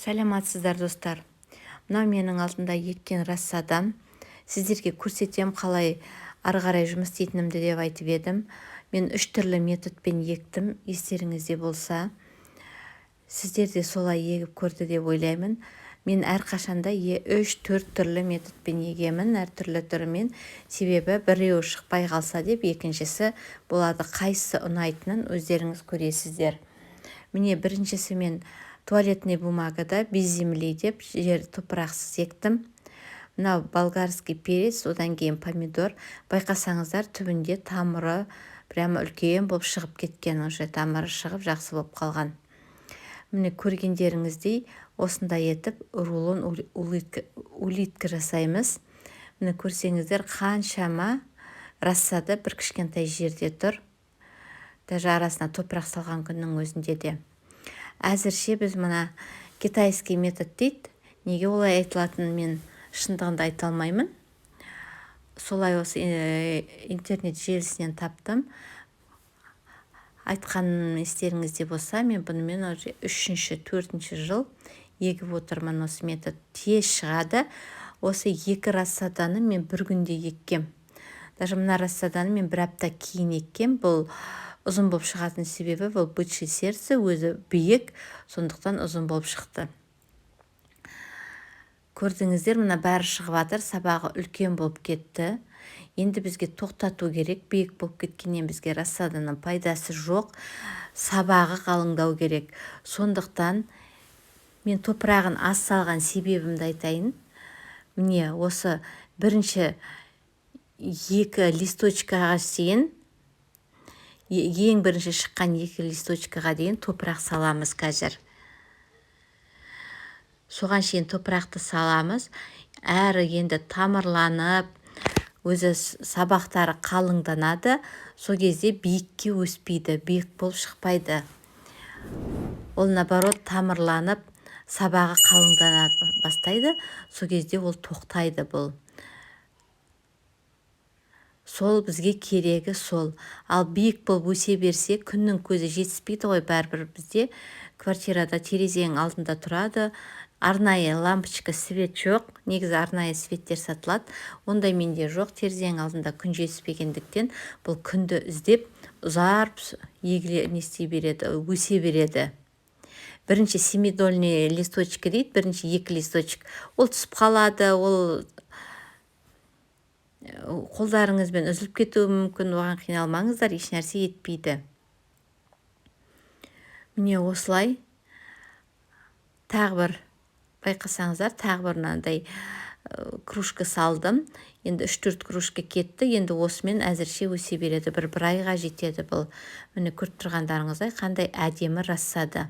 Сәлематсыздар достар. Мынау менің алдымда еккен рассадам. Сіздерге көрсетем қалай ары қарай жұмыс істейтінімді деп айтып едім. Мен 3 түрлі методпен ектім. Естеріңізде болса, сіздер де солай егіп көрді деп ойлаймын. Мен әрқашанда 3-4 түрлі методпен егемін, әртүрлі түрімен. Себебі біреуі шықпай қалса деп, екіншісі болады. Қайсысы ұнайтынын өздеріңіз көресіздер. Міне біріншісі мен туалетный бумагада без земли деп жер топырақсыз ектім. Мынау болгарский перец, одан кейін помидор. Байқасаңыздар, түбінде тамыры прямо үлкен болып шығып кеткен, уже тамыры шығып жақсы болып қалған. Міне көргендеріңіздей осындай етіп рулон улитка жасаймыз. Міне көрсеңіздер, қаншама рассада бір кішкентай жерде тұр. Даже арасына топырақ салған күннің өзінде де. Әзірше біз мына китайский метод дейді. Неге олай айтылатынын мен шындығында айта алмаймын. Солай осы интернет желісінен таптым. Айтқаным естеріңізде болса, мен бұнымен 3-4 жыл егіп отырмын. Осы метод тез шығады. Осы 2 рассаданы мен бір күнде еккем. Даже мына рассаданы мен бір апта кейін еккем. Бұл ұзын болып шығатын себебі, бұл бычий сердце өзі биік, сондықтан ұзын болып шықты. Көрдіңіздер, мына бәрі шығып жатыр, сабағы үлкен болып кетті. Енді бізге тоқтату керек. Биік болып кеткеннен бізге рассаданың пайдасы жоқ. Сабағы қалыңдау керек. Сондықтан мен топырағын аз салған себебімді айтайын. Міне осы бірінші 2 листочкаға дейін, ең бірінші шыққан 2 листочкаға дейін топырақ саламыз қазір. Соған шейін топырақты саламыз. Әрі енді тамырланып, өзі сабақтары қалыңданады. Сол кезде биікке өспейді, биік болып шықпайды. Ол наоборот тамырланып, сабағы қалыңдана бастайды. Сол кезде ол тоқтайды бұл. Сол бізге керегі сол. Ал биік болып өсе берсе, күннің көзі жетіспейді ғой, бәрібір бізде квартирада терезенің алдында тұрады. Арнайы лампочка, свет жоқ. Негізі арнайы светтер сатылады. Ондай менде жоқ. Терезенің алдында күн жетіспегендіктен бұл күнді іздеп ұзарып егіле береді, өсе береді. Бірінші семидольный листочка дейді, бірінші 2 листочек. Ол түсіп қалады, ол қолдарыңызбен үзіліп кетуі мүмкін, оған қиналмаңыздар, еш нәрсе етпейді. Міне осылай тағы бір байқасаңыздар, тағы бір мынандай кружка салдым. Енді 3-4 кружка кетті. Енді осымен әзірше өсе береді. бір айға жетеді бұл. Міне көріп тұрғандарыңыздай қандай әдемі рассада.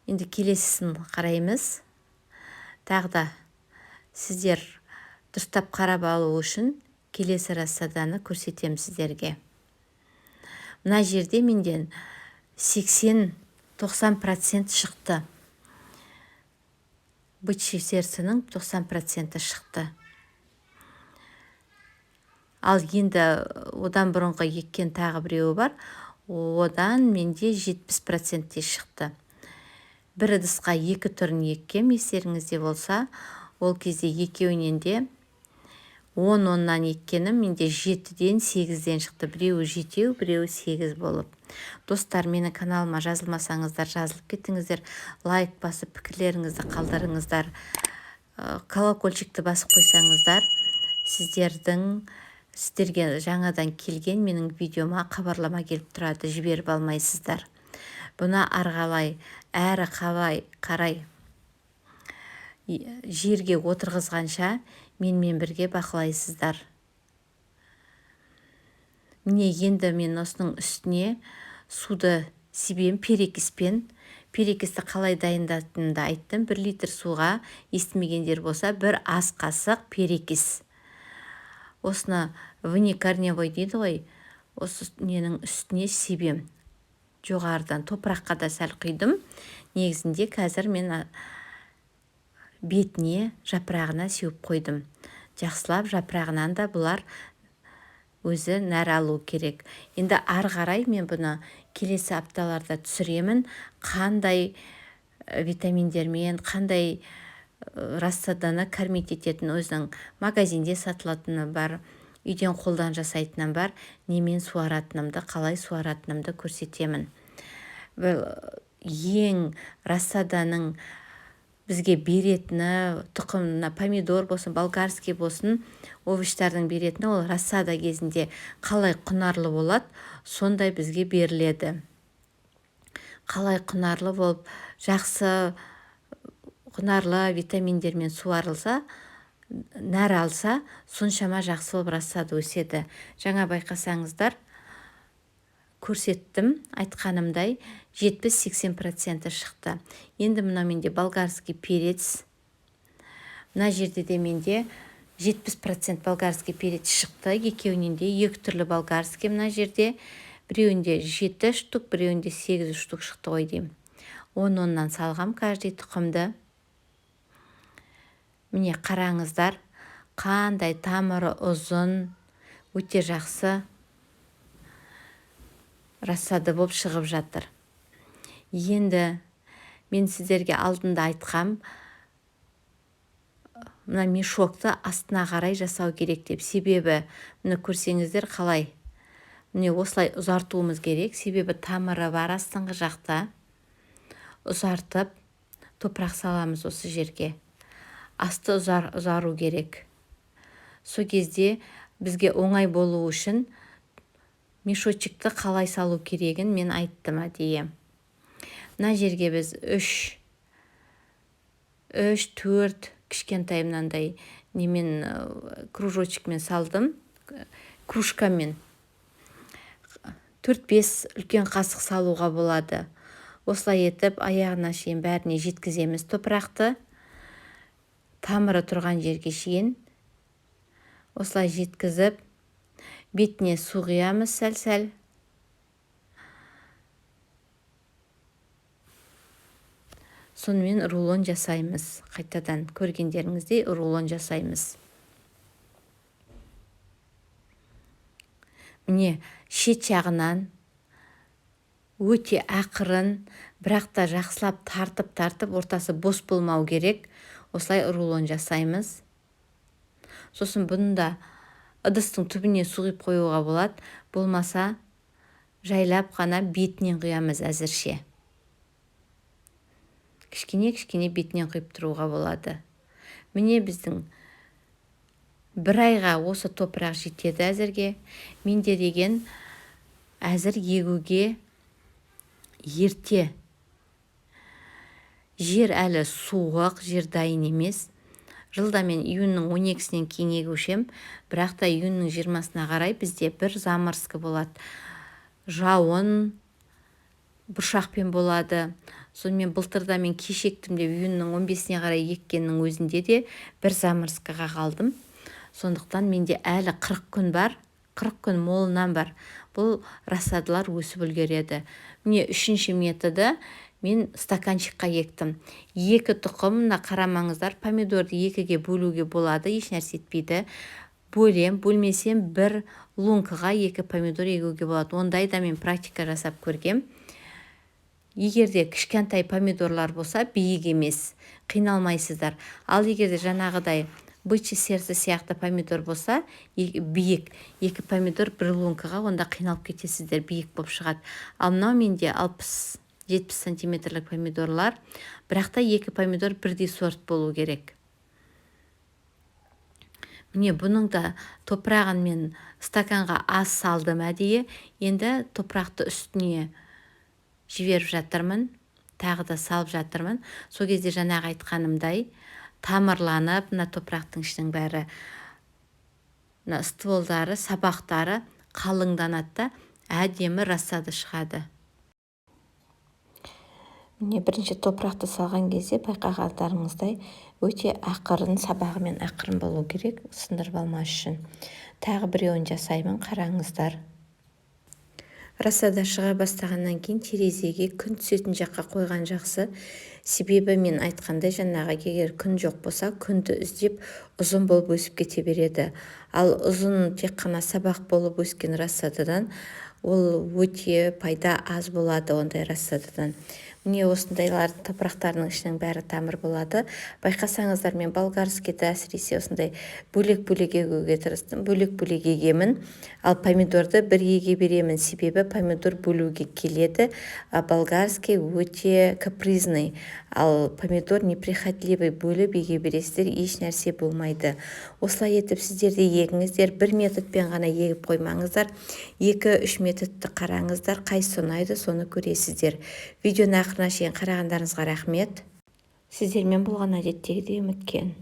Енді келесісін қараймыз. Тағы да сіздер дұрыстап қарап алу үшін келесі рассаданы көрсетем сіздерге. Мына жерде менден 80-90% шықты. Бычий сердценің 90% шықты. Ал енді одан бұрынғы еккен тағы біреуі бар. Одан менде 70% шықты. Бір ыдысқа 2 түрін еккем, естеріңізде болса, ол кезде екеуінен де 10-10-нан еккенім, менде 7-ден 8-ден шықты. Біреуі 7, біреуі 8 болып. Достар, мені каналыма жазылмасаңыздар, жазылып кетіңіздер. Лайк басып, пікірлеріңізді қалдырыңыздар. Колокольчикті басып қойсаңыздар, сіздерге жаңадан келген менің видеома хабарлама келіп тұрады, жіберіп алмайсыздар. Бұна арғалай, әрі қарай жерге отырғызғанша менімен бірге бақылайсыздар. Міне енді мен осының үстіне суды себем перекиспен. Перекисті қалай дайындатынымды айттым. 1 литр суға, естімегендер болса, 1 ас қасық перекис. Осыны вне-корневой дейді ғой, осы ненің үстіне себем. Жоғарыдан топыраққа да сәл құйдым. Негізінде қазір мен бетіне, жапырағына сеуіп қойдым. Жақсылап жапырағынан да бұлар өзі нәр алу керек. Енді ары қарай мен бұны келесі апталарда түсіремін. Қандай витаминдермен, қандай рассаданы кормить ететін өзінің магазинде сатылатыны бар, үйден қолдан жасайтыным бар, немен суаратынымды, қалай суаратынымды көрсетемін. Ең рассаданың бізге беретіні, тұқымына помидор болсын, болгарский болсын, овощтардың беретіні, ол рассада кезінде қалай құнарлы болады, сондай бізге беріледі. Қалай құнарлы болып, жақсы құнарлы витаминдермен суарылса, нәр алса, соншама жақсы болып рассада өседі. Жаңа байқасаңыздар, көрсеттім, айтқанымдай 70-80% шықты. Енді мына менде болгарский перец, мына жерде де менде 70% болгарский перец шықты. Екеуінен де екі түрлі болгарский мына жерде, біреуінде 7 штук, біреуінде 8 штук шықты ғой деймін. 10-10-нан салғам каждый тұқымды. Міне қараңыздар, қандай тамыры ұзын, өте жақсы рассада болып шығып жатыр. Енді мен сіздерге алдында айтқам, мына мешокты астына қарай жасау керек деп. Себебі, міне көрсеңіздер қалай. Міне осылай ұзартуымыз керек. Себебі тамыры бар астыңғы жақта. Ұзартып, топырақ саламыз осы жерге. Асты ұзару керек. Со кезде бізге оңай болу үшін мешочекті қалай салу керегін мен айттым әдейі. Мына жерге біз 3-4 кішкентай мынандай немен кружочкмен салдым, кружкамен. 4-5 үлкен қасық салуға болады. Осылай етіп, аяғына шейін бәріне жеткіземіз топырақты. Тамыры тұрған жерге шейін осылай жеткізіп, бетіне су құямыз сәл-сәл. Сонымен рулон жасаймыз. Қайтадан көргендеріңіздей рулон жасаймыз. Міне шет жағынан өте ақырын, бірақ та жақсылап тартып, ортасы бос болмау керек. Осылай рулон жасаймыз. Сосын бұнда ыдыстың түбіне су құйып қоюға болады. Болмаса жайлап қана бетінен құямыз әзірше. Кішкене бетінен құйып тұруға болады. Міне біздің 1 айға осы топырақ жетеді әзірге. Менде деген әзір егуге ерте. Жер әлі суық, жер дайын емес. Жылда мен июньнің 12-сінен кейін егушем, бірақ та июньнің 20-сына қарай бізде бір замырсқы болады. Жауын, бұршақпен болады. Сонымен былтырда мен кешектім деп июньнің 15-сіне қарай еккеннің өзінде де бір замырсқыға қалдым. Сондықтан менде әлі 40 күн бар, 40 күн молынан бар. Бұл рассадалар өсіп үлгереді. Міне 3-ші методы мен стаканчикқа ектім. 2 тұқым, мына қарамаңыздар, помидорды 2-ге бөлуге болады, еш нәрсе етпейді. Бөлмесем 1 лункаға 2 помидор егуге болады. Ондайда мен практика жасап көргем. Егерде кішкентай помидорлар болса, биік емес, қиналмайсыздар. Ал егерде жаңағыдай бычий сердце сияқты помидор болса, биік, 2 помидор 1 лункаға, онда қиналып кетесіздер, биік болып шығады. Ал мынау менде 60-70 сантиметрлік помидорлар, бірақ та 2 помидор бірдей сорт болу керек. Міне бұның да топырағын мен стаканға аз салдым әдейі. Енді топырақты үстіне жіберіп жатырмын, тағы да салып жатырмын. Сол кезде жаңағы айтқанымдай тамырланып, мына топырақтың ішінің бәрі, мына стволдары, сабақтары қалыңданады, әдемі рассада шығады. Міне бірінші топырақты салған кезде байқағандарыңыздай өте ақырын, сабағымен ақырын болу керек, сындырып алмас үшін. Тағы біреуін жасаймын, қараңыздар. Рассада шыға бастағаннан кейін терезеге күн түсетін жаққа қойған жақсы. Себебі мен айтқандай жаңағы егер күн жоқ болса, күнді іздеп ұзын болып өсіп кете береді. Ал ұзын тек қана сабақ болып өскен рассададан ол өте пайда аз болады ондай рассададан. Міне осындайлар топырақтарының ішінің бәрі тамыр болады. Байқасаңыздар, мен болгарскийді әсіресе осындай бөлек-бөлек егуге тырыстым. Бөлек-бөлек егемін. Ал помидорды бір еге беремін. Себебі помидор бөлуге келеді. Болгарский өте капризный. Ал помидор неприхотливый, бөліп еге бересіздер, еш нәрсе болмайды. Осылай етіп сіздер де егіңіздер. Бір методпен ғана егіп қоймаңыздар. 2-3 методты қараңыздар. Қайсысы ұнайды, соны көресіздер. Видеоны ақырына шейін қарағандарыңызға рахмет. Сіздермен болған әдеттегідей үміткен.